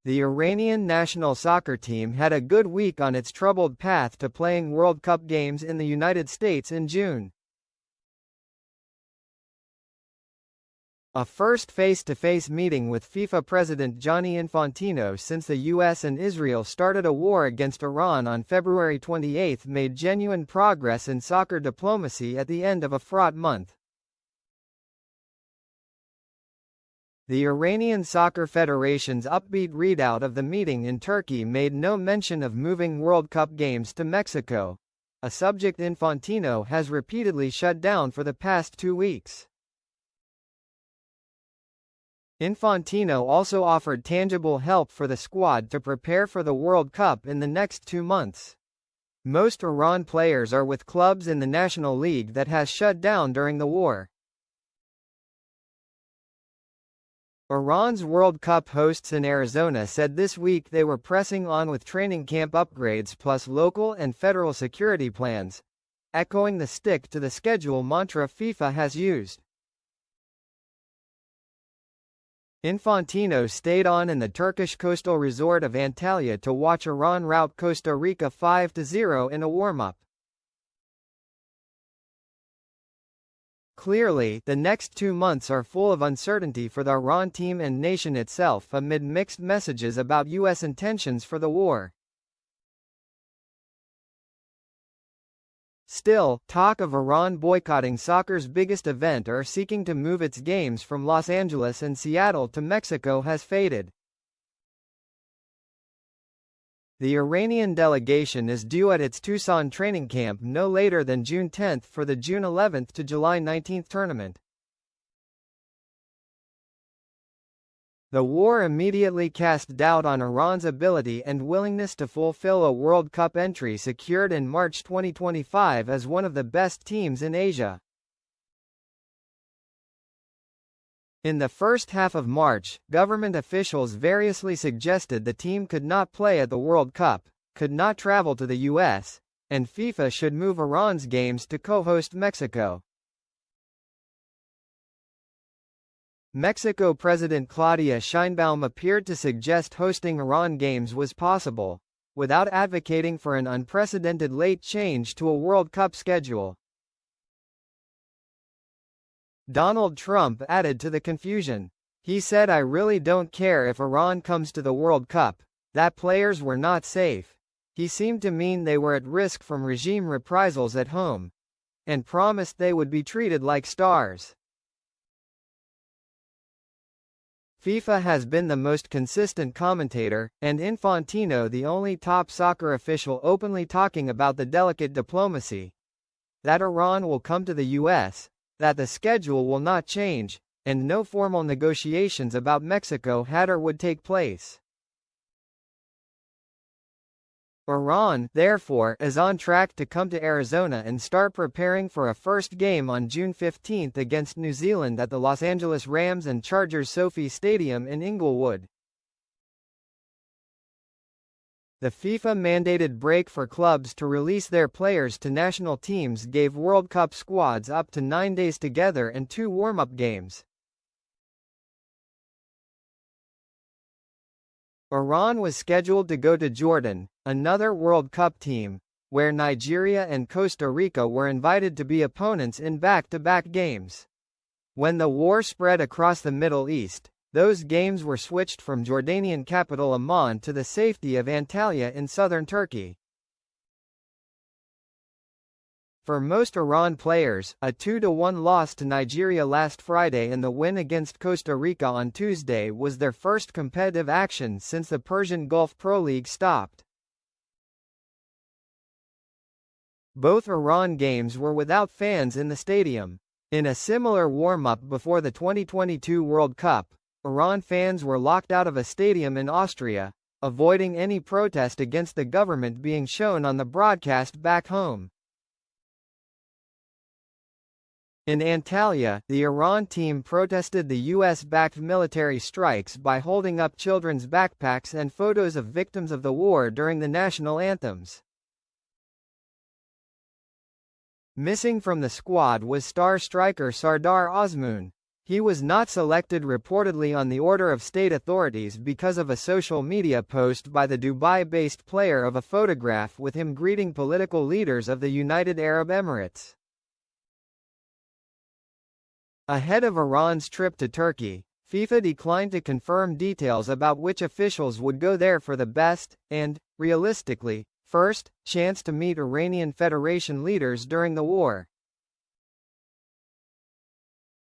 The Iranian national soccer team had a good week on its troubled path to playing World Cup games in the United States in June. A first face-to-face meeting with FIFA President Gianni Infantino since the US and Israel started a war against Iran on February 28 made genuine progress in soccer diplomacy at the end of a fraught month. The Iranian Soccer Federation's upbeat readout of the meeting in Turkey made no mention of moving World Cup games to Mexico, a subject Infantino has repeatedly shut down for the past 2 weeks. Infantino also offered tangible help for the squad to prepare for the World Cup in the next 2 months. Most Iran players are with clubs in the National League that has shut down during the war. Iran's World Cup hosts in Arizona said this week they were pressing on with training camp upgrades plus local and federal security plans, echoing the stick to the schedule mantra FIFA has used. Infantino stayed on in the Turkish coastal resort of Antalya to watch Iran rout Costa Rica 5-0 in a warm-up. Clearly, the next 2 months are full of uncertainty for the Iran team and nation itself amid mixed messages about U.S. intentions for the war. Still, talk of Iran boycotting soccer's biggest event or seeking to move its games from Los Angeles and Seattle to Mexico has faded. The Iranian delegation is due at its Tucson training camp no later than June 10 for the June 11 to July 19 tournament. The war immediately cast doubt on Iran's ability and willingness to fulfill a World Cup entry secured in March 2025 as one of the best teams in Asia. In the first half of March, government officials variously suggested the team could not play at the World Cup, could not travel to the US, and FIFA should move Iran's games to co-host Mexico. Mexico President Claudia Sheinbaum appeared to suggest hosting Iran games was possible, without advocating for an unprecedented late change to a World Cup schedule. Donald Trump added to the confusion. He said, "I really don't care if Iran comes to the World Cup, that players were not safe." He seemed to mean they were at risk from regime reprisals at home, and promised they would be treated like stars. FIFA has been the most consistent commentator, and Infantino the only top soccer official openly talking about the delicate diplomacy. That Iran will come to the US, that the schedule will not change, and no formal negotiations about Mexico had or would take place. Iran, therefore, is on track to come to Arizona and start preparing for a first game on June 15 against New Zealand at the Los Angeles Rams and Chargers SoFi Stadium in Inglewood. The FIFA-mandated break for clubs to release their players to national teams gave World Cup squads up to 9 days together and 2 warm-up games. Iran was scheduled to go to Jordan, another World Cup team, where Nigeria and Costa Rica were invited to be opponents in back-to-back games. When the war spread across the Middle East, those games were switched from Jordanian capital Amman to the safety of Antalya in southern Turkey. For most Iran players, a 2-1 loss to Nigeria last Friday and the win against Costa Rica on Tuesday was their first competitive action since the Persian Gulf Pro League stopped. Both Iran games were without fans in the stadium. In a similar warm-up before the 2022 World Cup, Iran fans were locked out of a stadium in Austria, avoiding any protest against the government being shown on the broadcast back home. In Antalya, the Iran team protested the US-backed military strikes by holding up children's backpacks and photos of victims of the war during the national anthems. Missing from the squad was star striker Sardar Azmoun. He was not selected reportedly on the order of state authorities because of a social media post by the Dubai-based player of a photograph with him greeting political leaders of the United Arab Emirates. Ahead of Iran's trip to Turkey, FIFA declined to confirm details about which officials would go there for the best, and, realistically, first, chance to meet Iranian Federation leaders during the war.